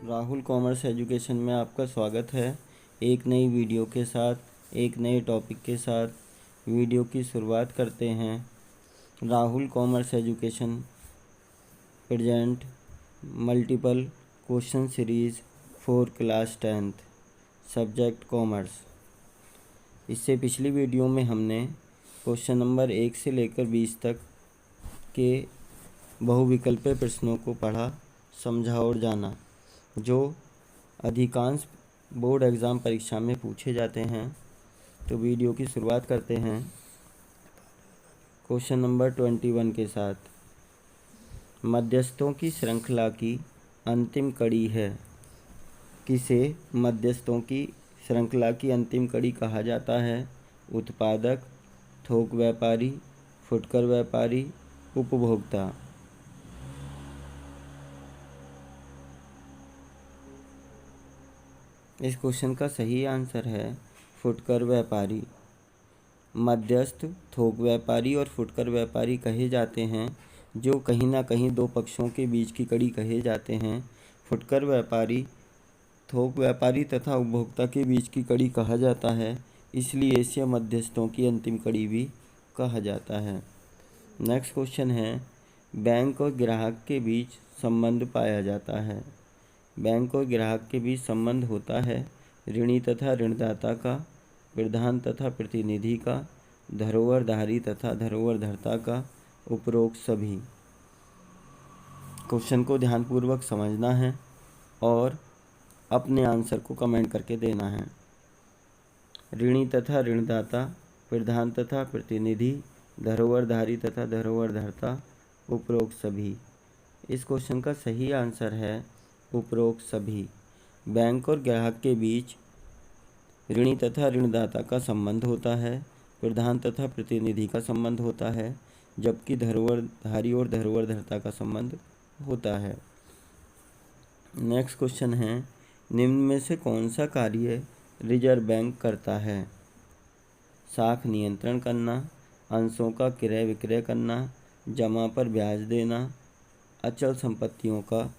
Rahul commerce education में आपका स्वागत है। एक नई वीडियो के साथ, एक नए टॉपिक के साथ वीडियो की शुरुआत करते हैं। Rahul commerce education present multiple question series for class 10th subject commerce. इससे पिछली वीडियो में हमने क्वेश्चन नंबर 1 से लेकर 20 तक के बहुविकल्पीय प्रश्नों को पढ़ा, समझा और जाना, जो अधिकांश बोर्ड एग्ज़ाम परीक्षा में पूछे जाते हैं। तो वीडियो की शुरुआत करते हैं क्वेश्चन नंबर 21 के साथ। मध्यस्थों की श्रृंखला की अंतिम कड़ी है। किसे मध्यस्थों की श्रृंखला की अंतिम कड़ी कहा जाता है? उत्पादक, थोक व्यापारी, फुटकर व्यापारी, उपभोक्ता। इस क्वेश्चन का सही आंसर है फुटकर व्यापारी। मध्यस्थ थोक व्यापारी और फुटकर व्यापारी कहे जाते हैं, जो कहीं ना कहीं दो पक्षों के बीच की कड़ी कहे जाते हैं। फुटकर व्यापारी थोक व्यापारी तथा उपभोक्ता के बीच की कड़ी कहा जाता है, इसलिए इसे मध्यस्थों की अंतिम कड़ी भी कहा जाता है। नेक्स्ट क्वेश्चन है, बैंक और ग्राहक के बीच संबंध पाया जाता है। बैंक और ग्राहक के बीच संबंध होता है ऋणी तथा ऋणदाता का, प्रधान तथा प्रतिनिधि का, धरोहरधारी तथा धरोहरधर्ता का, उपरोक्त सभी। क्वेश्चन को ध्यानपूर्वक समझना है और अपने आंसर को कमेंट करके देना है। ऋणी तथा ऋणदाता, प्रधान तथा प्रतिनिधि, धरोहरधारी तथा धरोहरधर्ता, उपरोक्त सभी। इस क्वेश्चन का सही आंसर है उपरोक्त सभी। बैंक और ग्राहक के बीच ऋणी तथा ऋणदाता का संबंध होता है, प्रधान तथा प्रतिनिधि का संबंध होता है, जबकि धरोहरधारी और धरोहरधर्ता का संबंध होता है। नेक्स्ट क्वेश्चन है, निम्न में से कौन सा कार्य रिजर्व बैंक करता है? साख नियंत्रण करना, अंशों का क्रय विक्रय करना, जमा पर ब्याज देना, अचल संपत्तियों का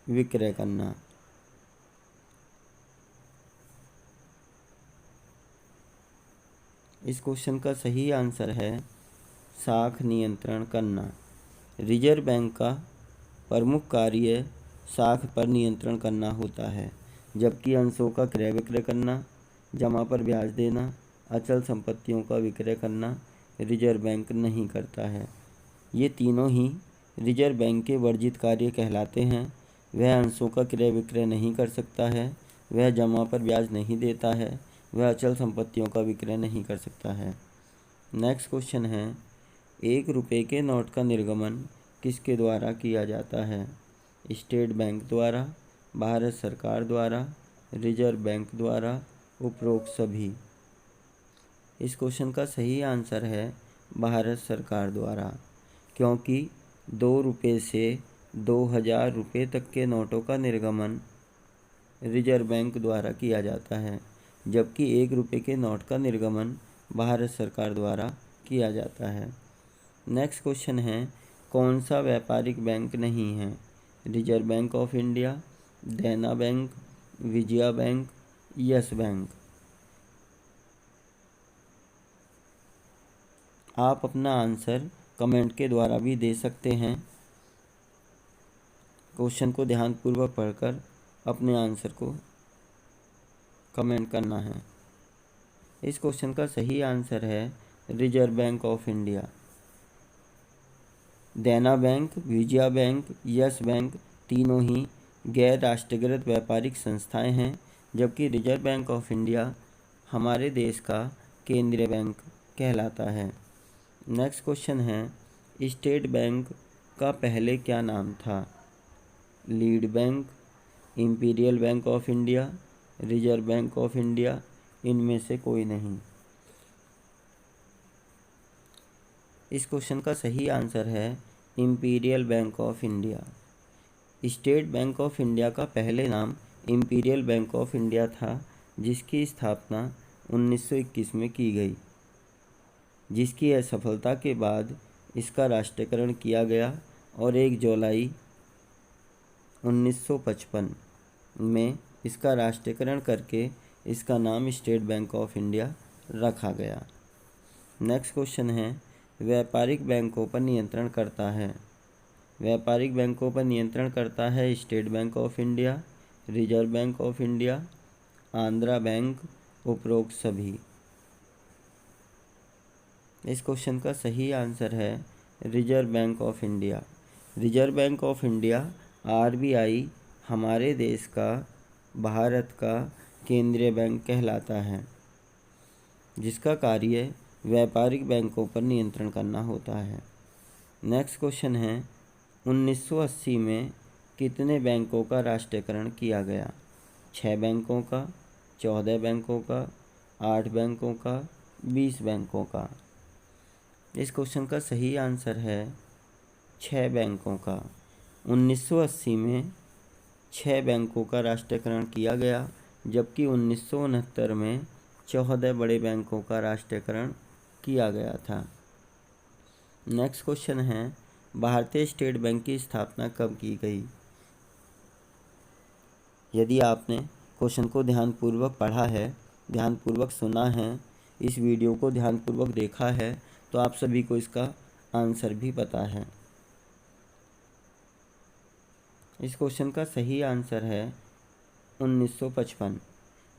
विक्रय करना। इस क्वेश्चन का सही आंसर है साख नियंत्रण करना। रिजर्व बैंक का प्रमुख कार्य साख पर नियंत्रण करना होता है, जबकि अंशों का क्रय विक्रय करना, जमा पर ब्याज देना, अचल संपत्तियों का विक्रय करना रिजर्व बैंक नहीं करता है। ये तीनों ही रिजर्व बैंक के वर्जित कार्य कहलाते हैं। वह अंशों का क्रय विक्रय नहीं कर सकता है, वह जमा पर ब्याज नहीं देता है, वह अचल संपत्तियों का विक्रय नहीं कर सकता है। नेक्स्ट क्वेश्चन है, 1 रुपये के नोट का निर्गमन किसके द्वारा किया जाता है? स्टेट बैंक द्वारा, भारत सरकार द्वारा, रिजर्व बैंक द्वारा, उपरोक्त सभी। इस क्वेश्चन का सही आंसर है भारत सरकार द्वारा, क्योंकि 2 रुपये से 2000 रुपये तक के नोटों का निर्गमन रिजर्व बैंक द्वारा किया जाता है, जबकि 1 रुपये के नोट का निर्गमन भारत सरकार द्वारा किया जाता है। नेक्स्ट क्वेश्चन है, कौन सा व्यापारिक बैंक नहीं है? रिजर्व बैंक ऑफ इंडिया, देना bank, Vijaya bank, yes bank. आप अपना आंसर कमेंट के द्वारा भी दे सकते हैं। क्वेश्चन को ध्यानपूर्वक पढ़कर अपने आंसर को कमेंट करना है। इस क्वेश्चन का सही आंसर है रिजर्व बैंक ऑफ इंडिया। देना bank, Vijaya bank, yes bank तीनों ही गैर राष्ट्रीयकृत व्यापारिक संस्थाएं हैं, जबकि रिजर्व बैंक ऑफ इंडिया हमारे देश का केंद्रीय बैंक कहलाता है। नेक्स्ट क्वेश्चन है, स्टेट बैंक का पहले क्या नाम था? Lead bank, imperial bank of India, reserve bank of India, इनमें से कोई नहीं। इस क्वेश्चन का सही आंसर है imperial bank of India. State bank of India का पहले नाम इंपीरियल बैंक ऑफ इंडिया था, जिसकी स्थापना 1921 में की गई, जिसकी असफलता के बाद इसका राष्ट्रीयकरण किया गया और 1 जुलाई 1955 में इसका राष्ट्रीयकरण करके इसका नाम स्टेट बैंक ऑफ इंडिया रखा गया। नेक्स्ट क्वेश्चन है, व्यापारिक बैंकों पर नियंत्रण करता है। व्यापारिक बैंकों पर नियंत्रण करता है state bank of India, reserve bank of India, Andhra bank, उपरोक्त सभी। इस क्वेश्चन का सही आंसर है reserve bank of India. Reserve bank of India RBI हमारे देश का, भारत का केंद्रीय बैंक कहलाता है, जिसका कार्य व्यापारिक बैंकों पर नियंत्रण करना होता है। नेक्स्ट क्वेश्चन है, 1980 में कितने बैंकों का राष्ट्रीयकरण किया गया? 6 बैंकों का, 14 बैंकों का, 8 बैंकों का, 20 बैंकों का। इस क्वेश्चन का सही आंसर है 6 बैंकों का। 1980 में 6 बैंकों का राष्ट्रीयकरण किया गया, जबकि 1969 में 14 बड़े बैंकों का राष्ट्रीयकरण किया गया था। नेक्स्ट क्वेश्चन है, भारतीय स्टेट बैंक की स्थापना कब की गई? यदि आपने क्वेश्चन को ध्यानपूर्वक पढ़ा है, ध्यानपूर्वक सुना है, इस वीडियो को ध्यानपूर्वक देखा है, तो आप सभी को इसका आंसर भी पता है। इस क्वेश्चन का सही आंसर है 1955।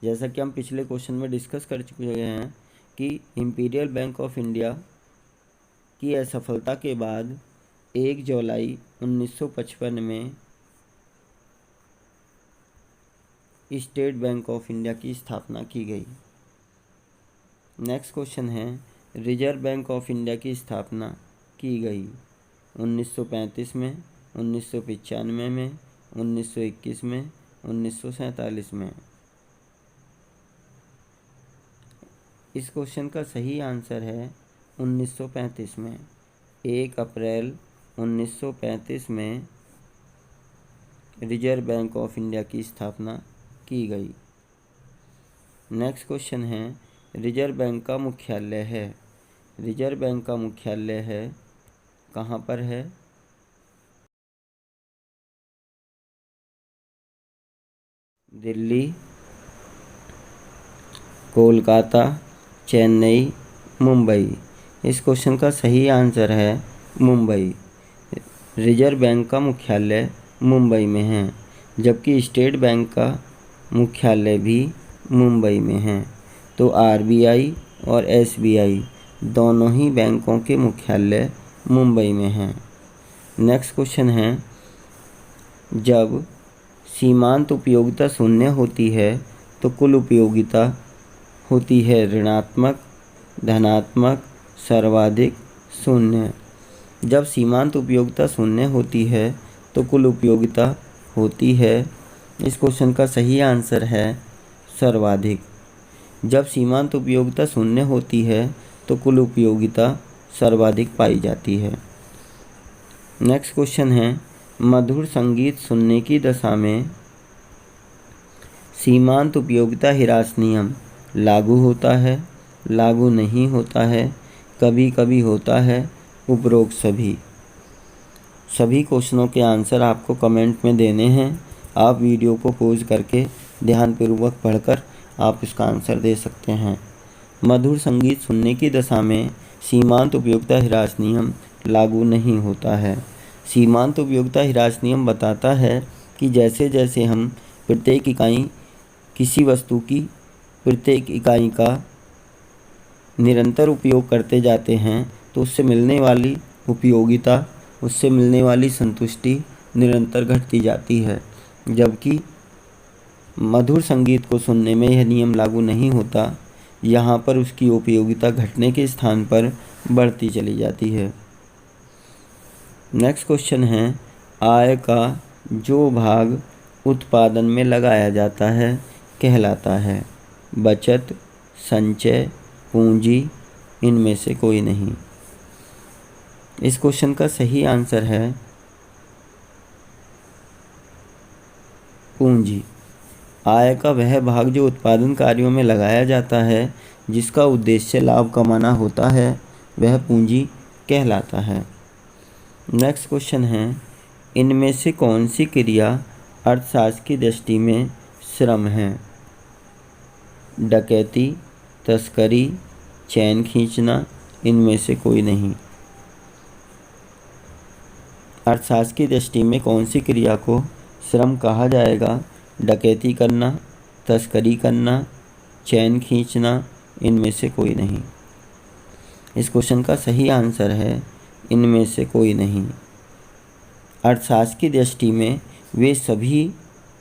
जैसा कि हम पिछले क्वेश्चन में डिस्कस कर चुके हैं कि इंपीरियल बैंक ऑफ इंडिया की असफलता के बाद 1 जुलाई 1955 में स्टेट बैंक ऑफ इंडिया की स्थापना की गई। नेक्स्ट क्वेश्चन है, रिजर्व बैंक ऑफ इंडिया की स्थापना की गई 1935 में, 1995 में, 1921 में, 1947 में। इस क्वेश्चन का सही आंसर है 1935 में। 1 अप्रैल 1935 में रिजर्व बैंक ऑफ इंडिया की स्थापना की गई। नेक्स्ट क्वेश्चन है, रिजर्व बैंक का मुख्यालय है। रिजर्व बैंक का मुख्यालय है, कहाँ पर है? दिल्ली, कोलकाता, चेन्नई, मुंबई। इस क्वेश्चन का सही आंसर है मुंबई। रिजर्व बैंक का मुख्यालय मुंबई में है, जबकि स्टेट बैंक का मुख्यालय भी मुंबई में है। तो RBI और SBI दोनों ही बैंकों के मुख्यालय मुंबई में हैं। नेक्स्ट क्वेश्चन है, जब सीमांत उपयोगिता शून्य होती है तो कुल उपयोगिता होती है ऋणात्मक, धनात्मक, सर्वाधिक, शून्य। जब सीमांत उपयोगिता शून्य होती है तो कुल उपयोगिता होती है, इस क्वेश्चन का सही आंसर है सर्वाधिक। जब सीमांत उपयोगिता शून्य होती है तो कुल उपयोगिता सर्वाधिक पाई जाती है। नेक्स्ट क्वेश्चन है, मधुर संगीत सुनने की दशा में सीमांत उपयोगिता ह्रास नियम लागू होता है, लागू नहीं होता है, कभी कभी होता है, उपरोक्त सभी। सभी क्वेश्चनों के आंसर आपको कमेंट में देने हैं। आप वीडियो को पॉज करके ध्यानपूर्वक पढ़कर आप इसका आंसर दे सकते हैं। मधुर संगीत सुनने की दशा में सीमांत उपयोगिता ह्रास नियम लागू नहीं होता है। सीमांत उपयोगिता ह्रास नियम बताता है कि जैसे जैसे हम प्रत्येक इकाई किसी वस्तु की प्रत्येक इकाई का निरंतर उपयोग करते जाते हैं तो उससे मिलने वाली उपयोगिता, उससे मिलने वाली संतुष्टि निरंतर घटती जाती है। जबकि मधुर संगीत को सुनने में यह नियम लागू नहीं होता, यहाँ पर उसकी उपयोगिता घटने के स्थान पर बढ़ती चली जाती है। नेक्स्ट क्वेश्चन है, आय का जो भाग उत्पादन में लगाया जाता है कहलाता है बचत, संचय, पूंजी, इनमें से कोई नहीं। इस क्वेश्चन का सही आंसर है पूंजी। आय का वह भाग जो उत्पादन कार्यों में लगाया जाता है, जिसका उद्देश्य लाभ कमाना होता है, वह पूंजी कहलाता है। नेक्स्ट क्वेश्चन है, इनमें से कौन सी क्रिया अर्थशास्त्र की दृष्टि में श्रम है? डकैती, तस्करी, चैन खींचना, इनमें से कोई नहीं। अर्थशास्त्र की दृष्टि में कौन सी क्रिया को श्रम कहा जाएगा? डकैती करना, तस्करी करना, चैन खींचना, इनमें से कोई नहीं। इस क्वेश्चन का सही आंसर है इनमें से कोई नहीं। अर्थशास्त्र की दृष्टि में वे सभी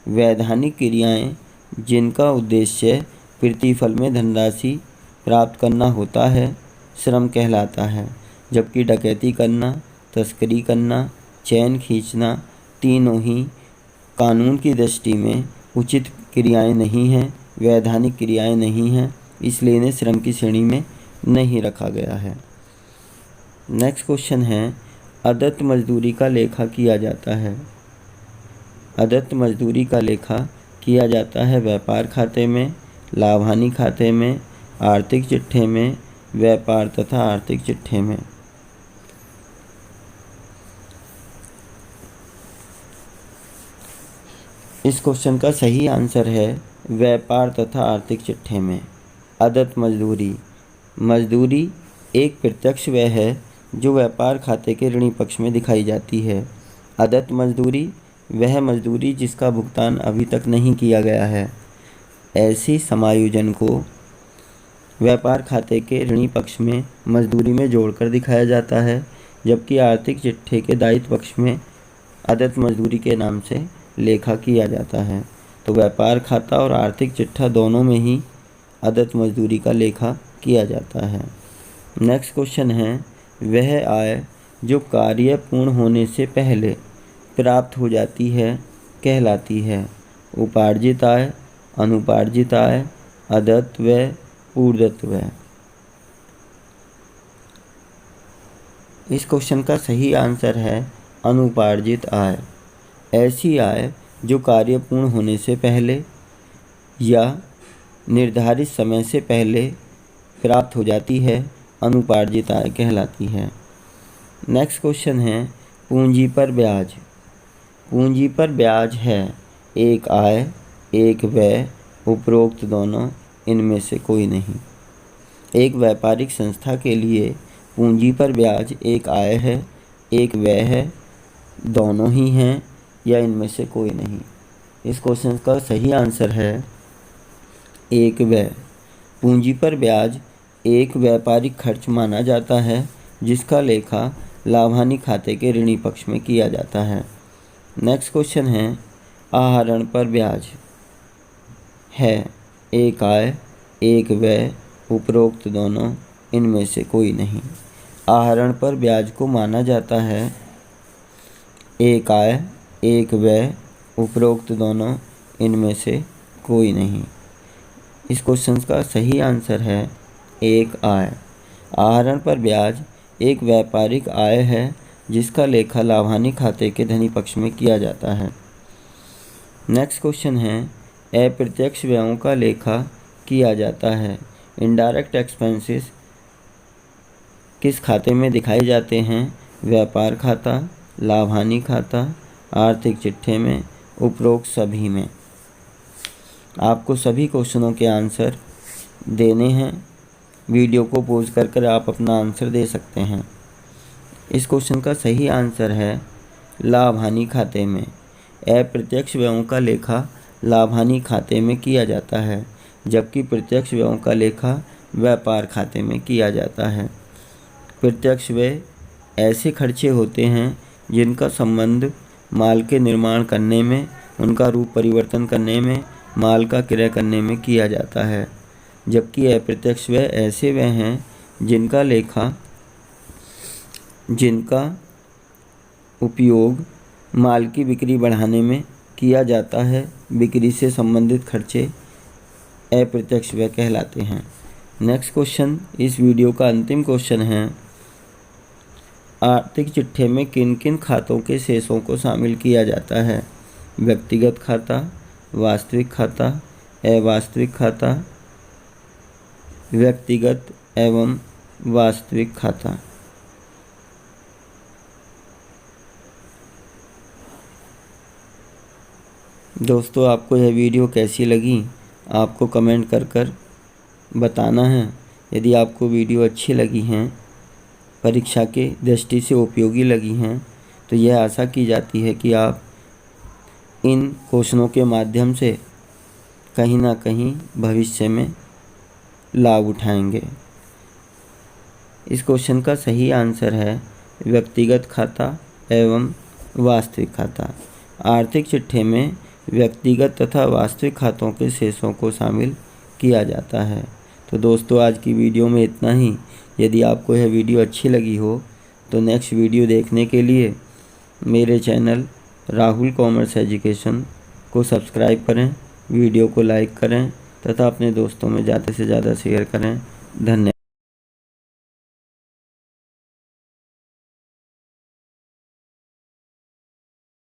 वैधानिक क्रियाएं जिनका उद्देश्य प्रतिफल में धनराशि प्राप्त करना होता है श्रम कहलाता है, जबकि डकैती करना, तस्करी करना, चैन खींचना तीनों ही कानून की दृष्टि में उचित क्रियाएं नहीं हैं, वैधानिक क्रियाएं नहीं हैं, इसलिए इन्हें श्रम की श्रेणी में नहीं रखा गया है। नेक्स्ट क्वेश्चन है, अदत्त मजदूरी का लेखा किया जाता है। अदत्त मजदूरी का लेखा किया जाता है व्यापार खाते में, लाभ हानि खाते में, आर्थिक चिट्ठे में, व्यापार तथा आर्थिक चिट्ठे में। इस क्वेश्चन का सही आंसर है व्यापार तथा आर्थिक चिट्ठे में। अदत्त मजदूरी, मजदूरी एक प्रत्यक्ष व्यय है जो व्यापार खाते के ऋणी पक्ष में दिखाई जाती है। अदत्त मजदूरी वह मजदूरी जिसका भुगतान अभी तक नहीं किया गया है, ऐसी समायोजन को व्यापार खाते के ऋणी पक्ष में मजदूरी में जोड़कर दिखाया जाता है, जबकि आर्थिक चिट्ठे के दायित्व पक्ष में अदत्त मजदूरी के नाम से लेखा किया जाता है। तो व्यापार खाता और आर्थिक चिट्ठा दोनों में ही अदत्त मजदूरी का लेखा किया जाता है। नेक्स्ट क्वेश्चन है, वह आय जो कार्य पूर्ण होने से पहले प्राप्त हो जाती है कहलाती है? उपार्जित आय, अनुपार्जित आय, अदत्त व्यय, पूर्वदत्त व्यय। इस क्वेश्चन का सही आंसर है अनुपार्जित आय। ऐसी आय जो कार्य पूर्ण होने से पहले या निर्धारित समय से पहले प्राप्त हो जाती है अनुपार्जित आय कहलाती है। नेक्स्ट क्वेश्चन है, पूंजी पर ब्याज। पूंजी पर ब्याज है एक आय, एक व्यय, उपरोक्त दोनों, इनमें से कोई नहीं। एक व्यापारिक संस्था के लिए पूंजी पर ब्याज एक आय है, एक व्यय है, दोनों ही हैं या इनमें से कोई नहीं। इस क्वेश्चन का सही आंसर है एक व्यय। पूंजी पर ब्याज एक व्यापारिक खर्च माना जाता है जिसका लेखा लाभ हानि खाते के ऋणी पक्ष में किया जाता है। नेक्स्ट क्वेश्चन है, आहरण पर ब्याज है एक आय, एक व्यय, उपरोक्त दोनों, इनमें से कोई नहीं। आहरण पर ब्याज को माना जाता है एक आय, एक व्यय, उपरोक्त दोनों, इनमें से कोई नहीं। इस क्वेश्चन का सही आंसर है एक आय। आहरण पर ब्याज एक व्यापारिक आय है जिसका लेखा लाभ हानि खाते के धनी पक्ष में किया जाता है। नेक्स्ट क्वेश्चन है, अप्रत्यक्ष व्ययों का लेखा किया जाता है। इनडायरेक्ट एक्सपेंसेस किस खाते में दिखाए जाते हैं? व्यापार खाता, लाभ हानि खाता, आर्थिक चिट्ठे में, उपरोक्त सभी में। आपको सभी क्वेश्चनों के आंसर देने हैं। वीडियो को पॉज कर आप अपना आंसर दे सकते हैं। इस क्वेश्चन का सही आंसर है लाभ हानि खाते में। अप्रत्यक्ष व्ययों का लेखा लाभ हानि खाते में किया जाता है, जबकि प्रत्यक्ष व्ययों का लेखा व्यापार खाते में किया जाता है। प्रत्यक्ष व्यय ऐसे खर्चे होते हैं जिनका संबंध माल के निर्माण करने में, उनका रूप परिवर्तन करने में, माल का क्रय करने में किया जाता है, जबकि अप्रत्यक्ष व्यय ऐसे व्यय हैं जिनका उपयोग माल की बिक्री बढ़ाने में किया जाता है। बिक्री से संबंधित खर्चे अप्रत्यक्ष व्यय कहलाते हैं। नेक्स्ट क्वेश्चन, इस वीडियो का अंतिम क्वेश्चन है, आर्थिक चिट्ठे में किन किन खातों के शेषों को शामिल किया जाता है? व्यक्तिगत खाता, वास्तविक खाता, अवास्तविक खाता, व्यक्तिगत एवं वास्तविक खाता। दोस्तों, आपको यह वीडियो कैसी लगी आपको कमेंट कर बताना है। यदि आपको वीडियो अच्छी लगी हैं, परीक्षा के दृष्टि से उपयोगी लगी हैं, तो यह आशा की जाती है कि आप इन क्वेश्चनों के माध्यम से कहीं ना कहीं भविष्य में लाभ उठाएंगे। इस क्वेश्चन का सही आंसर है व्यक्तिगत खाता एवं वास्तविक खाता। आर्थिक चिट्ठे में व्यक्तिगत तथा वास्तविक खातों के शेषों को शामिल किया जाता है। तो दोस्तों, आज की वीडियो में इतना ही। यदि आपको यह वीडियो अच्छी लगी हो तो नेक्स्ट वीडियो देखने के लिए मेरे चैनल राहुल कॉमर्स एजुकेशन को सब्सक्राइब करें, वीडियो को लाइक करें तथा अपने दोस्तों में ज़्यादा से ज़्यादा शेयर करें। धन्यवाद।